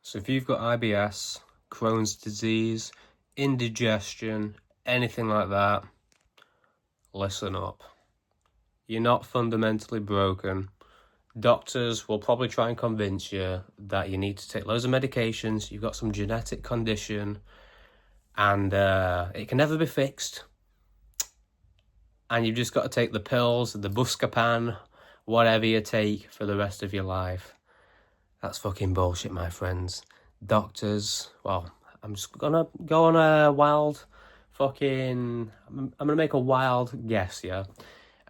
So if you've got IBS, Crohn's disease, indigestion, anything like that, listen up. You're not fundamentally broken. Doctors will probably try and convince you that you need to take loads of medications, you've got some genetic condition, and it can never be fixed. And you've just got to take the pills, the Buscopan, whatever you take for the rest of your life. That's fucking bullshit, my friends. Doctors, well, I'm just gonna go on a wild fucking... I'm gonna make a wild guess, yeah?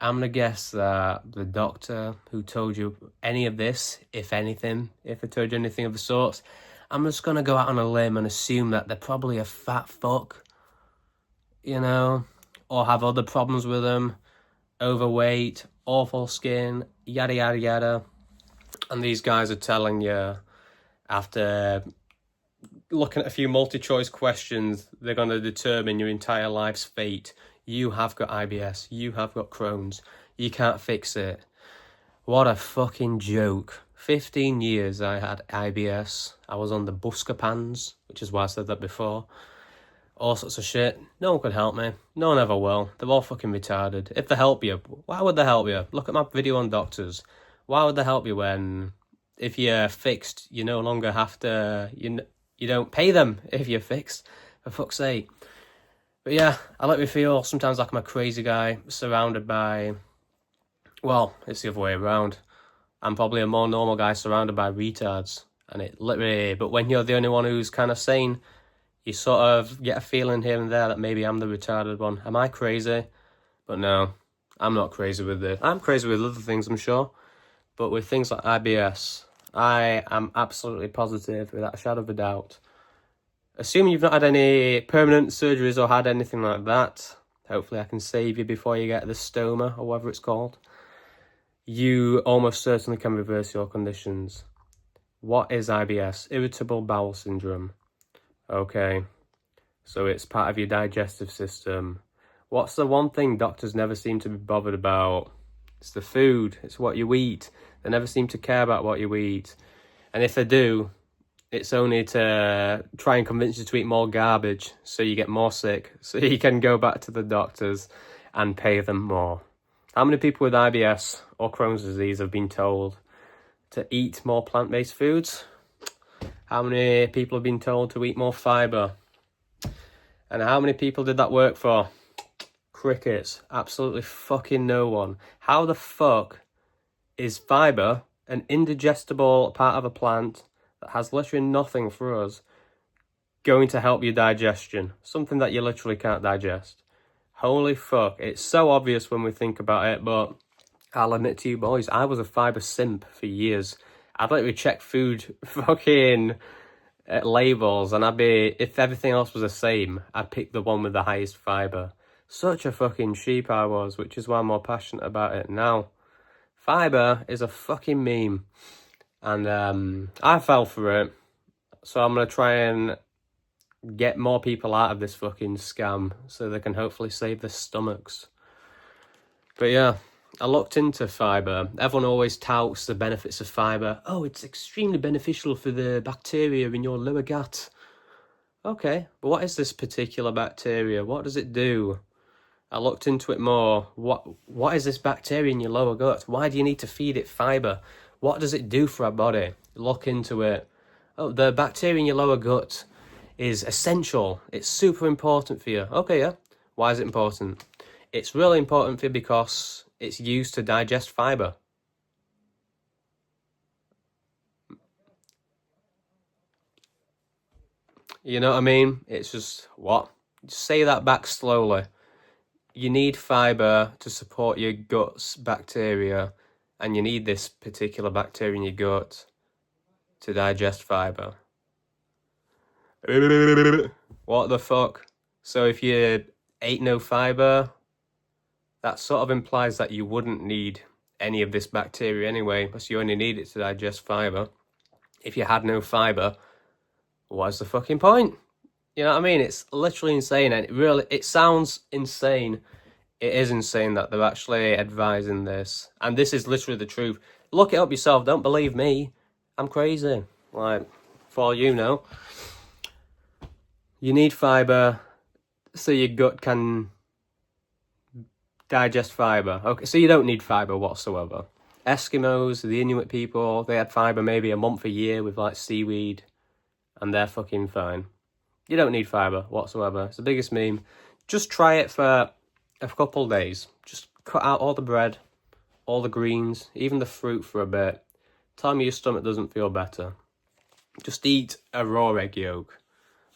I'm gonna guess that the doctor who told you any of this, if anything, if they told you anything of the sorts, I'm just gonna go out on a limb and assume that they're probably a fat fuck, you know, or have other problems with them, overweight, awful skin, yada yada yada. And these guys are telling you, after looking at a few multi-choice questions, they're going to determine your entire life's fate. You have got IBS, you have got Crohn's, you can't fix it. What a fucking joke. 15 years I had IBS. I was on the Buscopans, which is why I said that before. All sorts of shit. No one could help me. No one ever will. They're all fucking retarded. If they help you, why would they help you? Look at my video on doctors. Why would they help you when, if you're fixed, you no longer have to, you don't pay them if you're fixed, for fuck's sake. But yeah, I let me feel sometimes like I'm a crazy guy surrounded by, well, it's the other way around. I'm probably a more normal guy surrounded by retards. And it literally, but when you're the only one who's kind of sane, you sort of get a feeling here and there that maybe I'm the retarded one. Am I crazy? But no, I'm not crazy with this. I'm crazy with other things, I'm sure. But with things like IBS, I am absolutely positive, without a shadow of a doubt. Assuming you've not had any permanent surgeries or had anything like that, hopefully I can save you before you get the stoma, or whatever it's called. You almost certainly can reverse your conditions. What is IBS? Irritable bowel syndrome. Okay, so it's part of your digestive system. What's the one thing doctors never seem to be bothered about? It's the food, it's what you eat. They never seem to care about what you eat. And if they do, it's only to try and convince you to eat more garbage so you get more sick, so you can go back to the doctors and pay them more. How many people with IBS or Crohn's disease have been told to eat more plant-based foods? How many people have been told to eat more fibre? And how many people did that work for? Crickets. Absolutely fucking no one. How the fuck is fibre an indigestible part of a plant that has literally nothing for us going to help your digestion? Something that you literally can't digest. Holy fuck. It's so obvious when we think about it, but I'll admit to you boys, I was a fibre simp for years. I'd literally check food fucking labels, and I'd be, if everything else was the same, I'd pick the one with the highest fibre. Such a fucking sheep I was, which is why I'm more passionate about it now. Fibre is a fucking meme, and I fell for it, so I'm going to try and get more people out of this fucking scam so they can hopefully save their stomachs. But yeah, I looked into fibre. Everyone always touts the benefits of fibre. Oh, it's extremely beneficial for the bacteria in your lower gut. Okay, but what is this particular bacteria? What does it do? I looked into it more. What is this bacteria in your lower gut? Why do you need to feed it fibre? What does it do for our body? Look into it. Oh, the bacteria in your lower gut is essential. It's super important for you. Okay, yeah. Why is it important? It's really important for you because it's used to digest fibre. You know what I mean? It's just, what? Just say that back slowly. You need fibre to support your gut's bacteria, and you need this particular bacteria in your gut to digest fibre. What the fuck? So if you ate no fibre, that sort of implies that you wouldn't need any of this bacteria anyway, because you only need it to digest fibre. If you had no fibre, what's the fucking point? You know what I mean? It's literally insane, and it sounds insane. It is insane that they're actually advising this, and this is literally the truth. Look it up yourself. Don't believe me. I'm crazy. Like, for all you know. You need fibre so your gut can digest fibre. Okay, so you don't need fibre whatsoever. Eskimos, the Inuit people, they had fibre maybe a month a year with like seaweed, and they're fucking fine. You don't need fibre whatsoever. It's the biggest meme. Just try it for a couple of days. Just cut out all the bread, all the greens, even the fruit for a bit. Tell me your stomach doesn't feel better. Just eat a raw egg yolk.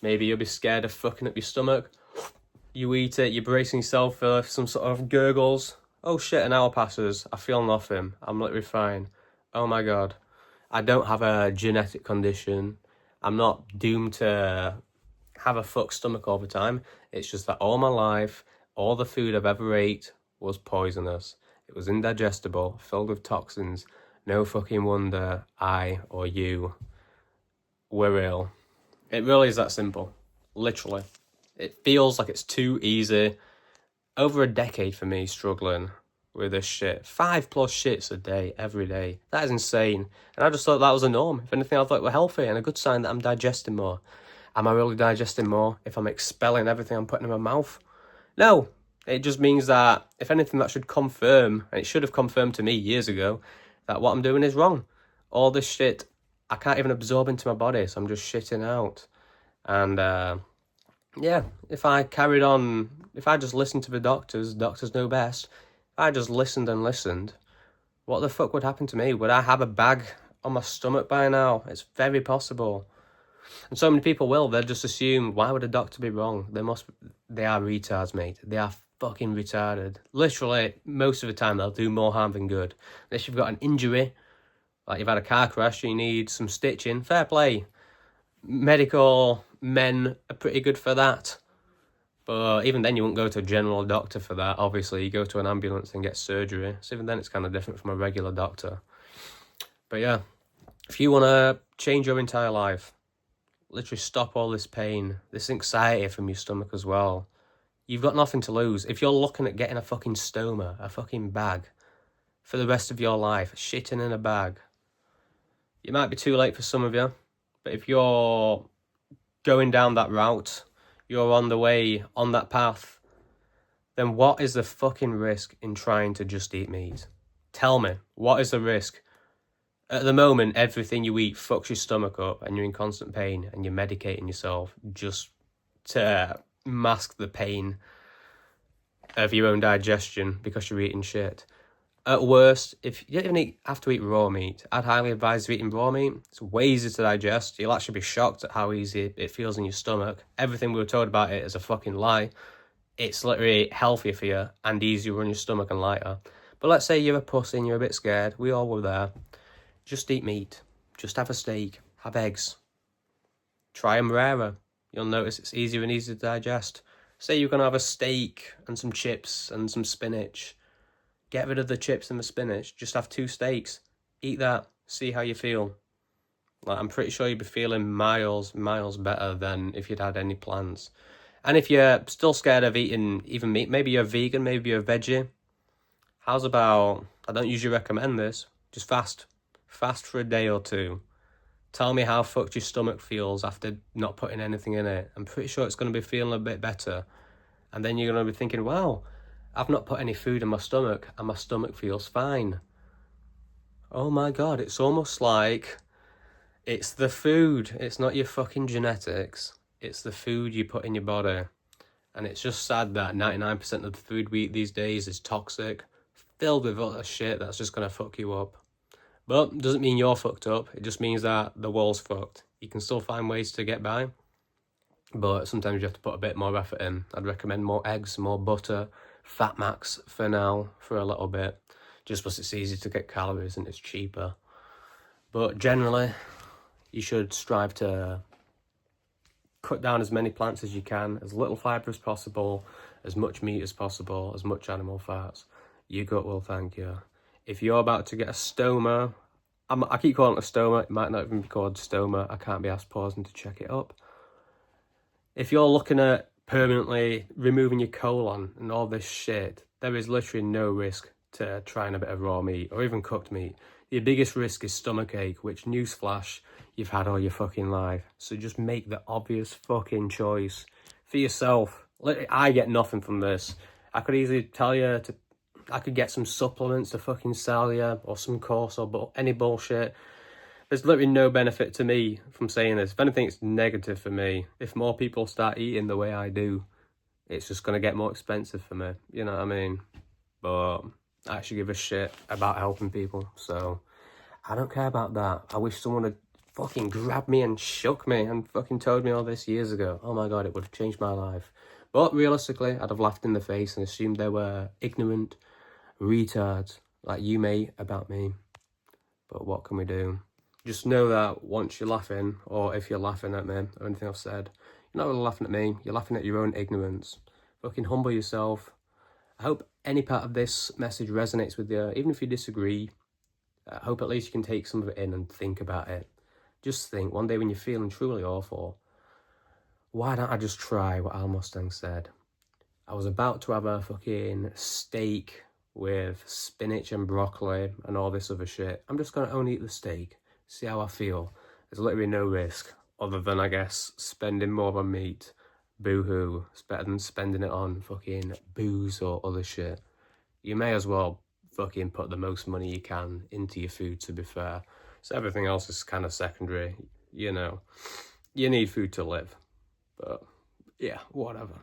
Maybe you'll be scared of fucking up your stomach. You eat it, you're bracing yourself for some sort of gurgles. Oh shit, an hour passes. I feel nothing. I'm literally fine. Oh my god. I don't have a genetic condition. I'm not doomed to have a fucked stomach all the time. It's just that all my life, all the food I've ever ate was poisonous. It was indigestible, filled with toxins. No fucking wonder I or you were ill. It really is that simple. Literally. It feels like it's too easy. Over a decade for me struggling with this shit. 5+ shits a day, every day. That is insane. And I just thought that was a norm. If anything, I thought it were healthy and a good sign that I'm digesting more. Am I really digesting more if I'm expelling everything I'm putting in my mouth? No. It just means that, if anything, that should confirm, and it should have confirmed to me years ago, that what I'm doing is wrong. All this shit, I can't even absorb into my body, so I'm just shitting out. And, yeah, if I carried on, if I just listened to the doctors know best, if I just listened and listened, what the fuck would happen to me? Would I have a bag on my stomach by now? It's very possible. And so many people will. They'll just assume, why would a doctor be wrong? They are retards, mate. They are fucking retarded. Literally, most of the time, they'll do more harm than good. Unless you've got an injury, like you've had a car crash, you need some stitching, fair play. Medical men are pretty good for that. But even then, you won't go to a general doctor for that. Obviously, you go to an ambulance and get surgery. So even then, it's kind of different from a regular doctor. But yeah, if you want to change your entire life, literally stop all this pain, this anxiety from your stomach as well, you've got nothing to lose. If you're looking at getting a fucking stoma, a fucking bag, for the rest of your life, shitting in a bag, it might be too late for some of you. But if you're going down that route, you're on the way, on that path, then what is the fucking risk in trying to just eat meat? Tell me, what is the risk? At the moment, everything you eat fucks your stomach up and you're in constant pain and you're medicating yourself just to mask the pain of your own digestion because you're eating shit. At worst, if you don't even have to eat raw meat, I'd highly advise eating raw meat. It's way easier to digest. You'll actually be shocked at how easy it feels in your stomach. Everything we were told about it is a fucking lie. It's literally healthier for you and easier on your stomach and lighter. But let's say you're a pussy and you're a bit scared. We all were there. Just eat meat. Just have a steak. Have eggs. Try them rarer. You'll notice it's easier and easier to digest. Say you're going to have a steak and some chips and some spinach. Get rid of the chips and the spinach. Just have 2 steaks. Eat that. See how you feel. Like, I'm pretty sure you'd be feeling miles better than if you'd had any plans. And if you're still scared of eating even meat, maybe you're a vegan, maybe you're a veggie. How's about, I don't usually recommend this, just fast. Fast for a day or 2. Tell me how fucked your stomach feels after not putting anything in it. I'm pretty sure it's going to be feeling a bit better. And then you're going to be thinking, wow, I've not put any food in my stomach and my stomach feels fine. Oh my god, it's almost like it's the food. It's not your fucking genetics. It's the food you put in your body. And it's just sad that 99% of the food we eat these days is toxic, filled with other shit that's just going to fuck you up. But it doesn't mean you're fucked up. It just means that the world's fucked. You can still find ways to get by, but sometimes you have to put a bit more effort in. I'd recommend more eggs, more butter, fat max for now, for a little bit, just because it's easy to get calories and it's cheaper. But generally, you should strive to cut down as many plants as you can, as little fibre as possible, as much meat as possible, as much animal fats. Your gut will thank you. If you're about to get a stoma, I keep calling it a stoma, it might not even be called stoma, I can't be asked pausing to check it up. If you're looking at permanently removing your colon and all this shit, there is literally no risk to trying a bit of raw meat or even cooked meat. Your biggest risk is stomachache, which, newsflash, you've had all your fucking life. So just make the obvious fucking choice for yourself. I get nothing from this. I could easily tell you I could get some supplements to fucking sell you, or some course, or any bullshit. There's literally no benefit to me from saying this. If anything, it's negative for me. If more people start eating the way I do, it's just going to get more expensive for me. You know what I mean? But I actually give a shit about helping people, so I don't care about that. I wish someone had fucking grabbed me and shook me and fucking told me all this years ago. Oh my God, it would have changed my life. But realistically, I'd have laughed in the face and assumed they were ignorant retards like you, mate, about me. But what can we do? Just know that once you're laughing, or if you're laughing at me or anything I've said, you're not really laughing at me, you're laughing at your own ignorance. Fucking humble yourself. I hope any part of this message resonates with you, even if you disagree. I hope at least you can take some of it in and think about it. Just think, one day when you're feeling truly awful, why don't I just try what Mustang said? I was about to have a fucking steak with spinach and broccoli and all this other shit. I'm just going to only eat the steak, see how I feel. There's literally no risk other than, I guess, spending more on meat. Boo-hoo. It's better than spending it on fucking booze or other shit. You may as well fucking put the most money you can into your food, to be fair. So everything else is kind of secondary. You know, you need food to live. But yeah, whatever.